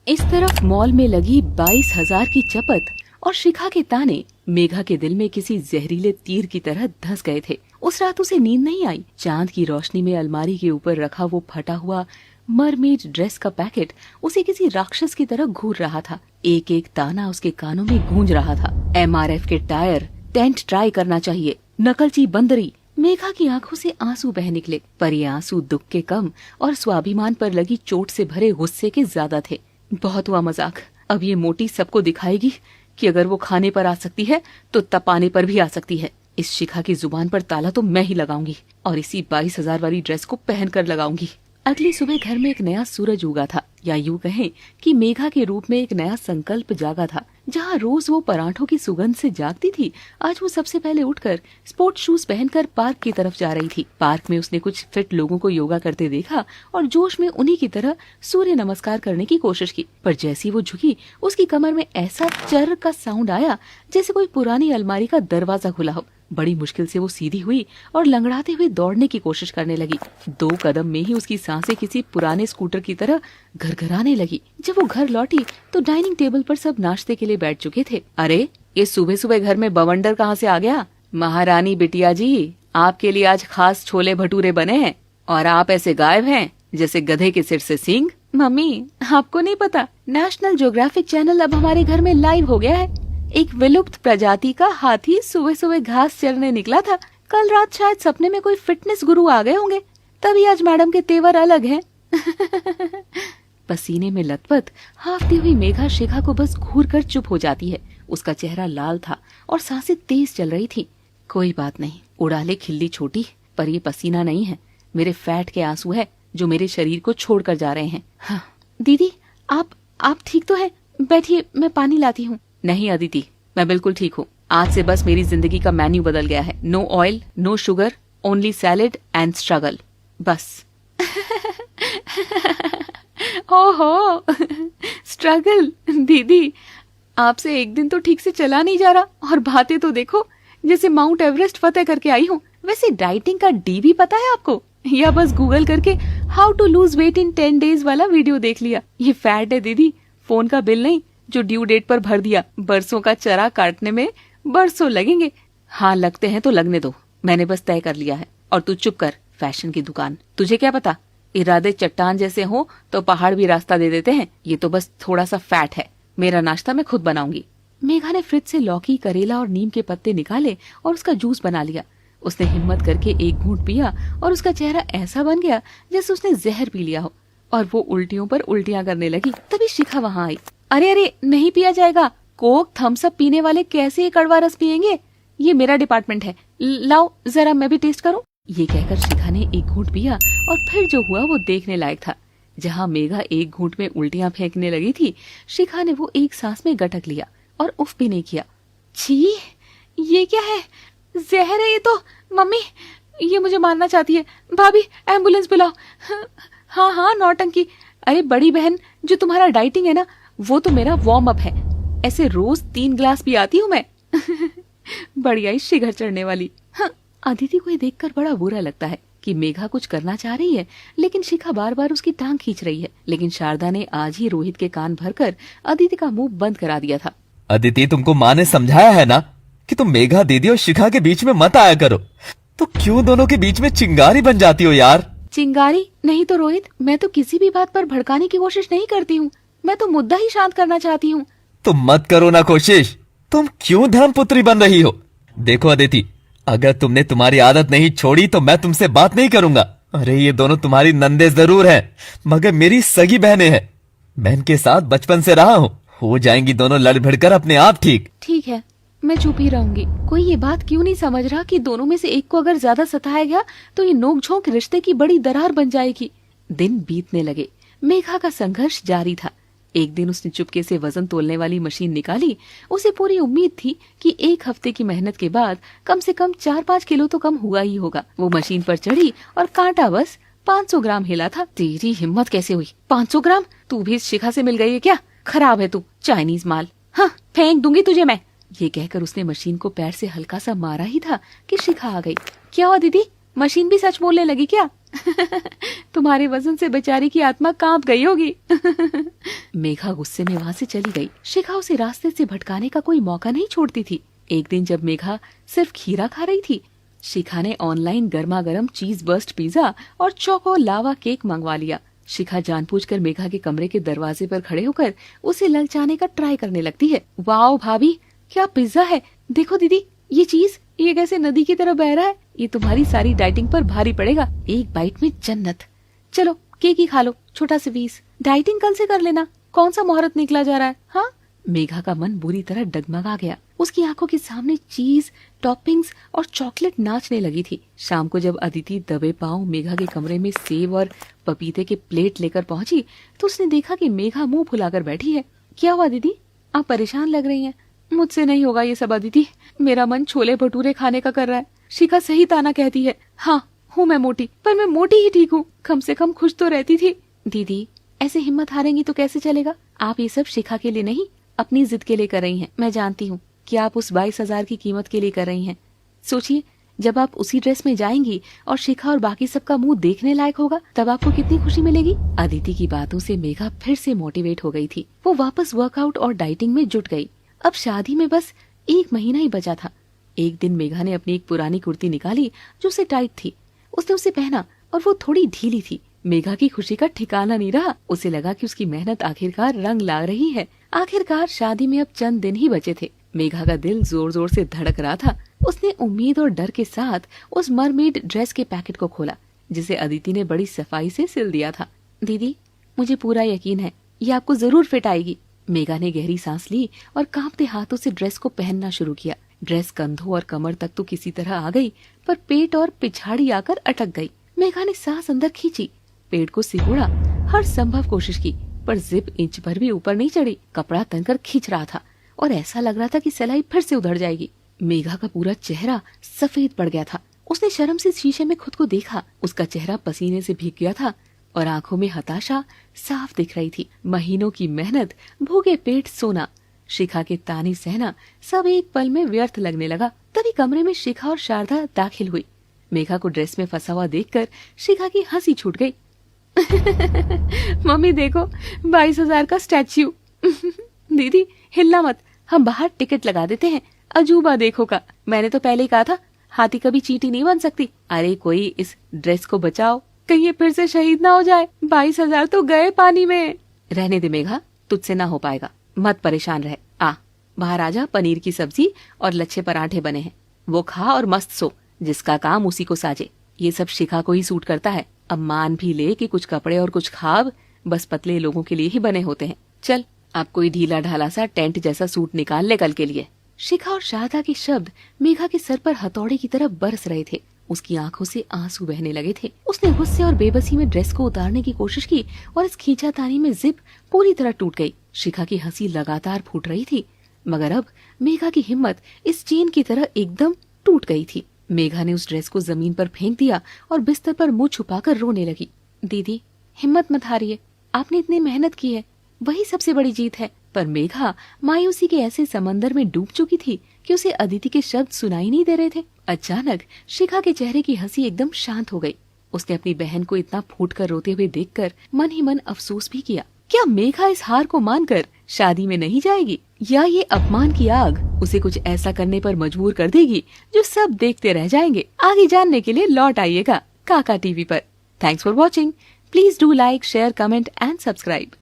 इस तरफ मॉल में लगी 22,000 की चपत और शिखा के ताने मेघा के दिल में किसी जहरीले तीर की तरह धंस गए थे। उस रात उसे नींद नहीं आई। चांद की रोशनी में अलमारी के ऊपर रखा वो फटा हुआ मरमेड ड्रेस का पैकेट उसे किसी राक्षस की तरह घूर रहा था। एक एक ताना उसके कानों में गूंज रहा था। MRF के टायर, टेंट ट्राई करना चाहिए, नकलची बंदरी। मेघा की आंखों से आंसू बह निकले, पर ये आंसू दुख के कम और स्वाभिमान पर लगी चोट से भरे गुस्से के ज्यादा थे। बहुत हुआ मजाक। अब ये मोटी सबको दिखाएगी कि अगर वो खाने पर आ सकती है तो तपाने पर भी आ सकती है। इस शिखा की जुबान पर ताला तो मैं ही लगाऊंगी और इसी 22,000 वाली ड्रेस को पहन कर लगाऊंगी। अगली सुबह घर में एक नया सूरज उगा था, या यूं कहें कि मेघा के रूप में एक नया संकल्प जागा था। जहाँ रोज वो पराठों की सुगंध से जागती थी, आज वो सबसे पहले उठकर स्पोर्ट शूज पहनकर पार्क की तरफ जा रही थी। पार्क में उसने कुछ फिट लोगों को योगा करते देखा और जोश में उन्हीं की तरह सूर्य नमस्कार करने की कोशिश की। पर जैसी वो झुकी, उसकी कमर में ऐसा चर्र का साउंड आया जैसे कोई पुरानी अलमारी का दरवाजा खुला हो। बड़ी मुश्किल से वो सीधी हुई और लंगड़ाते हुए दौड़ने की कोशिश करने लगी। 2 कदम में ही उसकी सांसें किसी पुराने स्कूटर की तरह घरघराने लगी। जब वो घर लौटी तो डाइनिंग टेबल पर सब नाश्ते के लिए बैठ चुके थे। अरे, ये सुबह सुबह घर में बवंडर कहाँ से आ गया? महारानी बिटिया जी, आपके लिए आज खास छोले भटूरे बने हैं और आप ऐसे गायब हैं जैसे गधे के सिर से सींग। मम्मी, आपको नहीं पता, नेशनल ज्योग्राफिक चैनल अब हमारे घर में लाइव हो गया है। एक विलुप्त प्रजाति का हाथी सुबह सुबह घास चरने निकला था। कल रात शायद सपने में कोई फिटनेस गुरु आ गए होंगे, तभी आज मैडम के तेवर अलग हैं। पसीने में लथपथ हाफती हुई मेघा शिखा को बस घूर कर चुप हो जाती है। उसका चेहरा लाल था और सांसें तेज चल रही थी। कोई बात नहीं, उड़ा ले खिल्ली छोटी, पर ये पसीना नहीं है, मेरे फैट के आंसू है जो मेरे शरीर को छोड़ कर जा रहे हैं। हाँ। दीदी, आप ठीक तो है? बैठिए, मैं पानी लाती हूँ। नहीं अदिति, मैं बिल्कुल ठीक हूँ। आज से बस मेरी जिंदगी का मेन्यू बदल गया है। No oil, no sugar, only salad and struggle, बस। ओहो, स्ट्रगल। दीदी, आपसे एक दिन तो ठीक से चला नहीं जा रहा और बातें तो देखो जैसे माउंट एवरेस्ट फतेह करके आई हूँ। वैसे डाइटिंग का डी भी पता है आपको, या बस गूगल करके how to lose weight in 10 days वाला वीडियो देख लिया? ये फैट है दीदी, फोन का बिल नहीं जो ड्यू डेट पर भर दिया। बरसों का चरा काटने में बरसों लगेंगे। हाँ, लगते हैं तो लगने दो, मैंने बस तय कर लिया है। और तू चुप कर, फैशन की दुकान, तुझे क्या पता, इरादे चट्टान जैसे हो तो पहाड़ भी रास्ता दे देते हैं। ये तो बस थोड़ा सा फैट है, मेरा नाश्ता मैं खुद बनाऊंगी। मेघा ने फ्रिज से लौकी, करेला और नीम के पत्ते निकाले और उसका जूस बना लिया। उसने हिम्मत करके एक घूंट पिया और उसका चेहरा ऐसा बन गया जैसे उसने जहर पी लिया हो, और वो उल्टियों पर उल्टियां करने लगी। तभी शिखा वहाँ आई। अरे, नहीं पिया जाएगा। कोक, थम्स अप पीने वाले कैसे ये कड़वा रस पियेंगे? ये मेरा डिपार्टमेंट है, लाओ जरा मैं भी टेस्ट करूं। ये कहकर शिखा ने एक घूंट पिया और फिर जो हुआ वो देखने लायक था। जहाँ मेघा एक घूंट में उल्टियां फेंकने लगी थी, शिखा ने वो एक सांस में गटक लिया और उफ भी नहीं किया। छी, ये क्या है? जहर है ये तो। मम्मी, ये मुझे मारना चाहती है। भाभी, एम्बुलेंस बुलाओ। हाँ, नौटंकी। अरे बड़ी बहन, जो तुम्हारा डाइटिंग है ना, वो तो मेरा वार्म अप है। ऐसे रोज 3 ग्लास भी आती हूँ मैं। बढ़िया ही शिखर चढ़ने वाली। हाँ, अदिति को देखकर बड़ा बुरा लगता है कि मेघा कुछ करना चाह रही है, लेकिन शिखा बार बार उसकी टांग खींच रही है। लेकिन शारदा ने आज ही रोहित के कान भरकर अदिति का मुंह बंद करा दिया था। अदिति, तुमको माँ ने समझाया है ना कि तुम मेघा दीदी और शिखा के बीच में मत आया करो, तो क्यों दोनों के बीच में चिंगारी बन जाती हो यार? चिंगारी नहीं तो रोहित, मैं तो किसी भी बात पर भड़काने की कोशिश नहीं करती हूँ। मैं तो मुद्दा ही शांत करना चाहती हूँ। तो मत करो ना कोशिश। तुम क्यों धर्मपुत्री बन रही हो? देखो अदिति, अगर तुमने तुम्हारी आदत नहीं छोड़ी तो मैं तुमसे बात नहीं करूंगा। अरे, ये दोनों तुम्हारी नंदे जरूर हैं, मगर मेरी सगी बहनें हैं। मैं इनके साथ बचपन से रहा हूँ। हो जाएंगी दोनों लड़ भिड़कर अपने आप ठीक। ठीक है, मैं चुप ही रहूंगी। कोई ये बात क्यों नहीं समझ रहा कि दोनों में से एक को अगर ज्यादा सताया गया तो ये नोकझोंक रिश्ते की बड़ी दरार बन जाएगी। दिन बीतने लगे। मेघा का संघर्ष जारी था। एक दिन उसने चुपके से वजन तोलने वाली मशीन निकाली। उसे पूरी उम्मीद थी कि 1 हफ्ते की मेहनत के बाद कम से कम 4-5 किलो तो कम हुआ ही होगा। वो मशीन पर चढ़ी और कांटा बस 500 ग्राम हिला था। तेरी हिम्मत कैसे हुई? 500 ग्राम? तू भी इस शिखा से मिल गई है क्या? खराब है तू, चाइनीज माल। हाँ, फेंक दूंगी तुझे मैं। ये कहकर उसने मशीन को पैर से हल्का सा मारा ही था कि शिखा आ गई। क्या हुआ दीदी, मशीन भी सच बोलने लगी क्या? तुम्हारे वजन से बेचारी की आत्मा कांप गई होगी। मेघा गुस्से में वहाँ से चली गई। शिखा उसे रास्ते से भटकाने का कोई मौका नहीं छोड़ती थी। एक दिन जब मेघा सिर्फ खीरा खा रही थी, शिखा ने ऑनलाइन गर्मा गर्म चीज बर्स्ट पिज्जा और चोको लावा केक मंगवा लिया। शिखा जानबूझकर मेघा के कमरे के दरवाजे पर खड़े होकर उसे ललचाने का ट्राई करने लगती है। वाओ भाभी, क्या पिज्जा है, देखो दीदी ये चीज, ये कैसे नदी की तरह बह रहा है, ये तुम्हारी सारी डाइटिंग पर भारी पड़ेगा, एक बाइट में जन्नत। चलो केक ही खा लो, छोटा सा पीस, डाइटिंग कल से कर लेना, कौन सा मुहूर्त निकला जा रहा है। हाँ, मेघा का मन बुरी तरह डगमगा गया। उसकी आंखों के सामने चीज, टॉपिंग्स और चॉकलेट नाचने लगी थी। शाम को जब अदिति दबे पांव मेघा के कमरे में सेब और पपीते के प्लेट लेकर पहुंची तो उसने देखा कि मेघा मुंह फुलाकर बैठी है। क्या हुआ दीदी, आप परेशान लग रही हैं? मुझसे नहीं होगा ये सब अदिति, मेरा मन छोले भटूरे खाने का कर रहा है। शिखा सही ताना कहती है। हाँ हूँ मैं मोटी, पर मैं मोटी ही ठीक हूँ, कम से कम खुश तो रहती थी। दीदी ऐसे हिम्मत हारेंगी तो कैसे चलेगा? आप ये सब शिखा के लिए नहीं, अपनी जिद के लिए कर रही हैं। मैं जानती हूँ कि आप उस 22,000 की कीमत के लिए कर रही हैं। सोचिए, जब आप उसी ड्रेस में जाएंगी और शिखा और बाकी सबका मुंह देखने लायक होगा, तब आपको कितनी खुशी मिलेगी। अदिति की बातों से मेघा फिर से मोटिवेट हो गई थी। वो वापस वर्कआउट और डाइटिंग में जुट गई। अब शादी में बस 1 महीना ही बचा था। एक दिन मेघा ने अपनी एक पुरानी कुर्ती निकाली जो उसे टाइट थी। उसने उसे पहना और वो थोड़ी ढीली थी। मेघा की खुशी का ठिकाना नहीं रहा। उसे लगा कि उसकी मेहनत आखिरकार रंग ला रही है। आखिरकार शादी में अब चंद दिन ही बचे थे। मेघा का दिल जोर जोर से धड़क रहा था। उसने उम्मीद और डर के साथ उस मरमेड ड्रेस के पैकेट को खोला जिसे अदिति ने बड़ी सफाई से सिल दिया था। दीदी मुझे पूरा यकीन है ये आपको जरूर फिट आएगी। मेघा ने गहरी सांस ली और कांपते हाथों से ड्रेस को पहनना शुरू किया। ड्रेस कंधों और कमर तक तो किसी तरह आ गई, पर पेट और पिछाड़ी आकर अटक गई। मेघा ने सांस अंदर खींची, पेट को सिकुड़ा, हर संभव कोशिश की, पर जिप इंच भर भी ऊपर नहीं चढ़ी। कपड़ा तनकर खींच रहा था और ऐसा लग रहा था कि सिलाई फिर से उधड़ जाएगी। मेघा का पूरा चेहरा सफेद पड़ गया था। उसने शर्म से शीशे में खुद को देखा। उसका चेहरा पसीने से भीग गया था और आंखों में हताशा साफ दिख रही थी। महीनों की मेहनत, भूखे पेट सोना, शिखा के ताने सहना, सब एक पल में व्यर्थ लगने लगा। तभी कमरे में शिखा और शारदा दाखिल हुई। मेघा को ड्रेस में फंसा हुआ देखकर शिखा की हंसी छूट गई। मम्मी देखो 22,000 का स्टैच्यू। दीदी हिलना मत, हम बाहर टिकट लगा देते हैं, अजूबा देखो का। मैंने तो पहले ही कहा था हाथी कभी चींटी नहीं बन सकती। अरे कोई इस ड्रेस को बचाओ, कहीं ये फिर से शहीद ना हो जाए। 22,000 तो गए पानी में। रहने दे मेघा, तुझसे ना हो पाएगा, मत परेशान रह। आ बाहर आजा, पनीर की सब्जी और लच्छे पराठे बने हैं, वो खा और मस्त सो। जिसका काम उसी को साजे। ये सब शिखा को ही सूट करता है। अब मान भी ले कि कुछ कपड़े और कुछ खाब बस पतले लोगों के लिए ही बने होते हैं। चल अब कोई ढीला ढाला सा टेंट जैसा सूट निकाल ले कल के लिए। शिखा और शारदा के शब्द मेघा के सर पर हथौड़े की तरह बरस रहे थे। उसकी आंखों से आंसू बहने लगे थे। उसने गुस्से और बेबसी में ड्रेस को उतारने की कोशिश की और इस खींचातानी में जिप पूरी तरह टूट गई। शिखा की हंसी लगातार फूट रही थी, मगर अब मेघा की हिम्मत इस चेन की तरह एकदम टूट गई थी। मेघा ने उस ड्रेस को जमीन पर फेंक दिया और बिस्तर पर मुंह छुपाकर रोने लगी। दीदी हिम्मत मत हारिए, आपने इतनी मेहनत की है, वही सबसे बड़ी जीत है। पर मेघा मायूसी के ऐसे समंदर में डूब चुकी थी कि उसे अदिति के शब्द सुनाई नहीं दे रहे थे। अचानक शिखा के चेहरे की हंसी एकदम शांत हो गई। उसने अपनी बहन को इतना फूट कर रोते हुए देखकर मन ही मन अफसोस भी किया। क्या मेघा इस हार को मानकर शादी में नहीं जाएगी, या ये अपमान की आग उसे कुछ ऐसा करने पर मजबूर कर देगी जो सब देखते रह जाएंगे? आगे जानने के लिए लौट आइएगा काका टीवी पर। Thanks for watching. Please do like, share, comment and subscribe.